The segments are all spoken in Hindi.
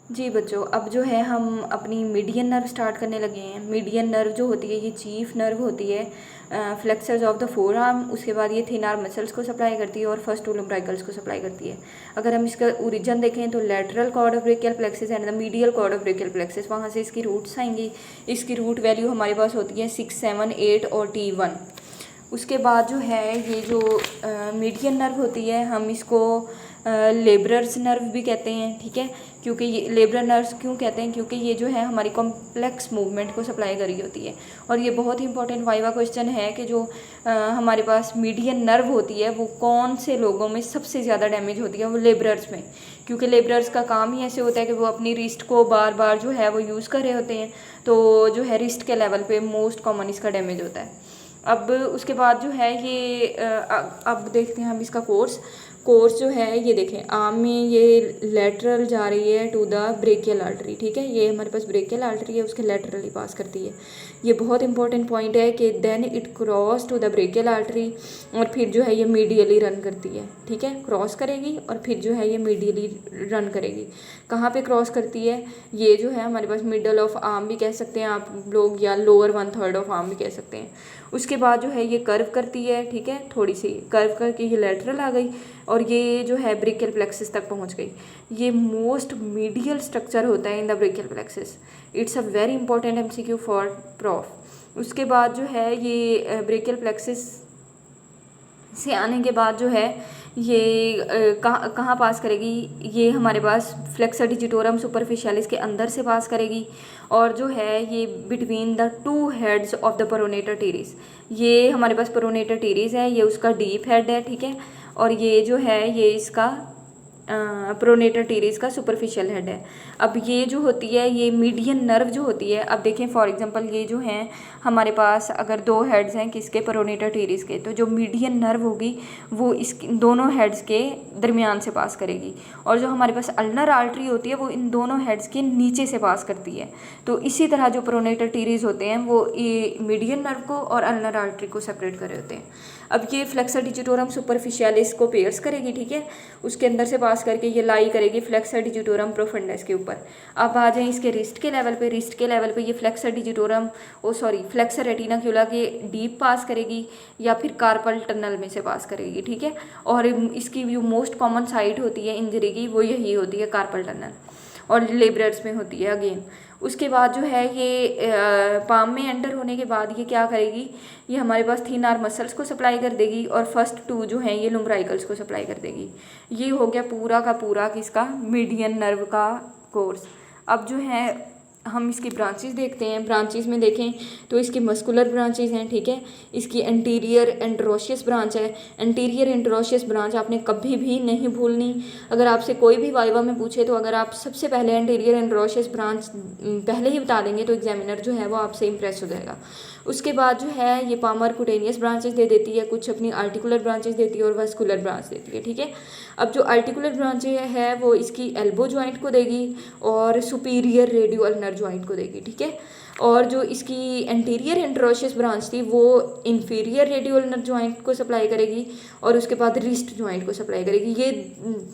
जी बच्चों, अब जो है हम अपनी मीडियन नर्व स्टार्ट करने लगे हैं। मीडियन नर्व जो होती है ये चीफ नर्व होती है flexors of the four arm. उसके बाद ये थिन आर्म मसल्स को सप्लाई करती है और फर्स्ट टू लम्ब्राइकल्स को सप्लाई करती है। अगर हम इसका ओरिजिन देखें तो lateral cord of brachial plexus and the medial cord of brachial plexus, वहाँ से इसकी रूट्स आएंगी। इसकी रूट वैल्यू हमारे पास होती है 6, 7, 8 और T1। उसके बाद जो है ये जो मीडियन नर्व होती है हम इसको लेबरर्स नर्व भी कहते हैं, ठीक है। क्योंकि ये लेबरर नर्व्स क्यों कहते हैं, क्योंकि ये जो है हमारी कॉम्प्लेक्स मूवमेंट को सप्लाई कर रही होती है। और ये बहुत ही इंपॉर्टेंट वाइवा क्वेश्चन है कि जो हमारे पास मीडियन नर्व होती है वो कौन से लोगों में सबसे ज़्यादा डैमेज होती है, वो लेबरर्स में। क्योंकि लेबरर्स का काम ही ऐसे होता है कि वो अपनी रिस्ट को बार बार जो है वो यूज़ कर रहे होते हैं, तो जो है रिस्ट के लेवल पे मोस्ट कॉमन इसका डैमेज होता है। अब उसके बाद जो है ये अब देखते हैं हम इसका कोर्स जो है ये देखें, आर्म में ये लेटरल जा रही है टू द ब्रेकियल आर्टरी, ठीक है। ये हमारे पास ब्रेकियल आर्टरी है, उसके लेटरली पास करती है। ये बहुत इंपॉर्टेंट पॉइंट है कि then it cross to the brachial artery और फिर जो है ये मीडियली रन करती है, ठीक है। क्रॉस करेगी और फिर जो है ये मीडियली रन करेगी। कहाँ पे क्रॉस करती है, ये जो है हमारे पास मिडल ऑफ आर्म भी कह सकते हैं आप लोग, या लोअर 1/3 ऑफ आर्म भी कह सकते हैं। उसके बाद जो है ये कर्व करती है, ठीक है, थोड़ी सी कर्व करके ये लेटरल आ गई और ये जो है ब्रेकियल प्लेक्सिस तक पहुंच गई। ये मोस्ट मीडियल स्ट्रक्चर होता है in the brachial plexus. It's a very important MCQ for prof. उसके बाद जो है ये ब्रेकियल प्लेक्सिस से आने के बाद जो है ये कहाँ पास करेगी, ये हमारे पास फ्लेक्सर डिजिटोरम सुपरफिशियलिस के अंदर से पास करेगी। और जो है ये between the two heads of the pronator teres, ये हमारे पास प्रोनेटर टीरीज है, ये उसका डीप हेड है, ठीक है। और ये जो है ये इसका प्रोनेटर टीरीज का सुपरफिशियल हेड है। अब ये जो होती है ये मीडियन नर्व जो होती है, अब देखें फॉर एग्जांपल ये जो हैं हमारे पास अगर दो हेड्स हैं किसके, प्रोनेटर टीरीज के, तो जो मीडियन नर्व होगी वो इस दोनों हेड्स के दरमियान से पास करेगी। और जो हमारे पास अल्नर आर्टरी होती है वो इन दोनों हेड्स के नीचे से पास करती है। तो इसी तरह जो प्रोनेटर टीरीज होते हैं वो ये मीडियन नर्व को और अल्नर आर्टरी को सेपरेट कर रहे होते हैं। अब ये फ्लेक्सर डिजिटोरम सुपरफिशियलिस को पेयर्स करेगी, ठीक है, उसके अंदर से पास करके ये लाई करेगी फ्लेक्सर डिजिटोरम प्रोफंडस के ऊपर। अब आ जाए इसके रिस्ट के लेवल पे, रिस्ट के लेवल पे ये फ्लेक्सर डिजिटोरम फ्लेक्सर रेटिनाक्यूला के डीप पास करेगी या फिर कार्पल टनल में से पास करेगी, ठीक है। और इसकी जो मोस्ट कॉमन साइट होती है इंजरी की वो यही होती है कार्पल टनल, और लेबरर्स में होती है अगेन। उसके बाद जो है ये पाम में एंटर होने के बाद ये क्या करेगी, ये हमारे पास थिन आर्म मसल्स को सप्लाई कर देगी और फर्स्ट टू जो हैं ये लुम्ब्राइकल्स को सप्लाई कर देगी। ये हो गया पूरा का पूरा किसका, मीडियन नर्व का कोर्स। अब जो है हम इसकी ब्रांचेस देखते हैं। ब्रांचेस में देखें तो इसकी मस्कुलर ब्रांचेस हैं, ठीक है। इसकी एंटीरियर एंड्रोशियस ब्रांच है। एंटीरियर एंड्रोशियस ब्रांच आपने कभी भी नहीं भूलनी। अगर आपसे कोई भी वाइवा में पूछे तो अगर आप सबसे पहले एंटीरियर एंड्रोशियस ब्रांच पहले ही बता देंगे तो एग्जामिनर जो है वो आपसे इम्प्रेस हो जाएगा। उसके बाद जो है ये पामर कुटेनियस ब्रांचेस दे देती है, कुछ अपनी आर्टिकुलर ब्रांचेस देती है और वस्कुलर ब्रांच देती है, ठीक है। अब जो आर्टिकुलर ब्रांचेज है वो इसकी एल्बो जॉइंट को देगी और सुपीरियर रेडियो अल्नर जॉइंट को देगी, ठीक है। और जो इसकी एंटीरियर एंट्रोशियस ब्रांच थी वो इंफीरियर रेडियो अल्नर जॉइंट को सप्लाई करेगी और उसके बाद रिस्ट जॉइंट को सप्लाई करेगी। ये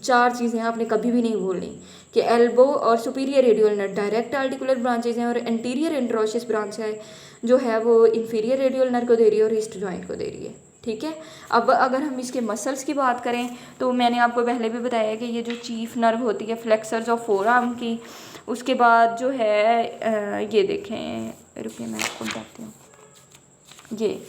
चार चीज़ें आपने कभी भी नहीं भूलनी कि एल्बो और superior radio ulnar direct articular branches हैं और एंटीरियर एंट्रोशियस ब्रांच है जो है वो इंफीरियर रेडियो अल्नर को दे रही है और रिस्ट जॉइंट को दे रही है, ठीक है। अब अगर हम इसके मसल्स की बात करें तो मैंने आपको पहले भी बताया कि ये जो चीफ नर्व होती है फ्लेक्सर्स ऑफ फोर आर्म की, उसके बाद जो है ये देखें, रुकिए मैं आपको बताती हूँ। ये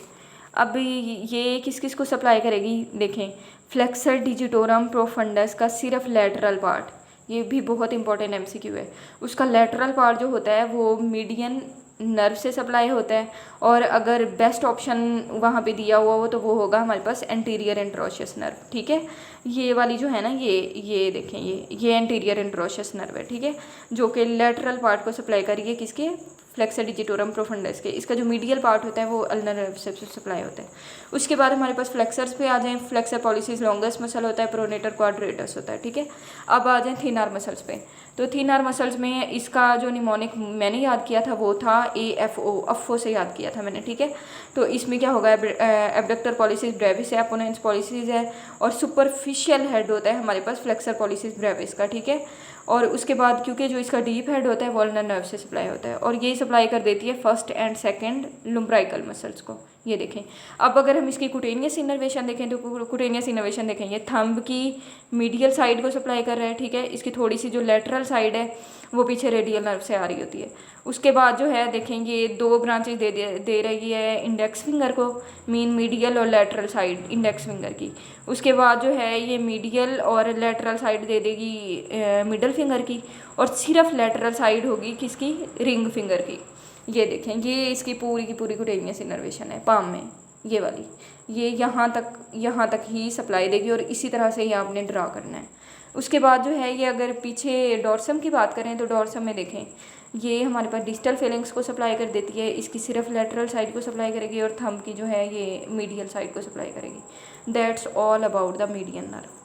अब ये किस किस को सप्लाई करेगी, देखें फ्लेक्सर डिजिटोरम प्रोफंडस का सिर्फ लेटरल पार्ट, ये भी बहुत इंपॉर्टेंट MCQ है। उसका लेटरल पार्ट जो होता है वो मीडियन नर्व से सप्लाई होता है और अगर बेस्ट ऑप्शन वहाँ पे दिया हुआ हो तो वो होगा हमारे पास एंटीरियर एंट्रोशियस नर्व, ठीक है। ये वाली जो है ना ये देखें ये एंटीरियर एंट्रोशियस नर्व है, ठीक है, जो कि लेटरल पार्ट को सप्लाई करिए किसके, फ्लेक्सर डिजिटोरम प्रोफंडस के। इसका जो मीडियल पार्ट होता है वो अल्नर नर्व से सप्लाई होता है। उसके बाद हमारे पास फ्लेक्सर्स पे आ जाएं। फ्लेक्सर पॉलिसिस लॉन्गेस्ट मसल होता है, प्रोनेटर क्वाड्रेटस होता है, ठीक है। अब आ जाएं थिन आर्म मसल्स पे। तो थिन आर्म मसल्स में इसका जो निमोनिक मैंने याद किया था वो था AFO, अफो से याद किया था मैंने, ठीक है। तो इसमें क्या होगा, एबडक्टर पॉलिसिस ब्रेविस है, अपोनेंस पॉलिसिस है और सुपरफिशियल हेड होता है हमारे पास फ्लेक्सर पॉलिसिस ब्रेविस का, ठीक है। और उसके बाद क्योंकि जो इसका डीप हेड होता है वो अल्नर नर्व से सप्लाई होता है और ये सप्लाई कर देती है फर्स्ट एंड सेकंड लुम्ब्राइकल मसल्स को। ये देखें, अब अगर हम इसकी कुटेनियस इनर्वेशन देखें तो कुटेनियस इनर्वेशन देखें, ये थंब की मीडियल साइड को सप्लाई कर रहा है, ठीक है। इसकी थोड़ी सी जो लेटरल साइड है वो पीछे रेडियल नर्व से आ रही होती है। उसके बाद जो है देखेंगे ये 2 ब्रांचेज दे रही है इंडेक्स फिंगर को, मीडियल और लेटरल साइड इंडेक्स फिंगर की। उसके बाद जो है ये मीडियल और लेटरल साइड दे देगी मिडल फिंगर की, और सिर्फ लेटरल साइड होगी किसकी, रिंग फिंगर की। ये देखें, ये इसकी पूरी की पूरी कुटेनियस इनर्वेशन है पाम में, ये वाली, ये यहाँ तक ही सप्लाई देगी और इसी तरह से ही आपने ड्रा करना है। उसके बाद जो है ये अगर पीछे डॉर्सम की बात करें तो डॉर्सम में देखें ये हमारे पास डिस्टल फेलिंग्स को सप्लाई कर देती है, इसकी सिर्फ लेटरल साइड को सप्लाई करेगी और थंब की जो है ये मीडियल साइड को सप्लाई करेगी। That's all about the median nerve.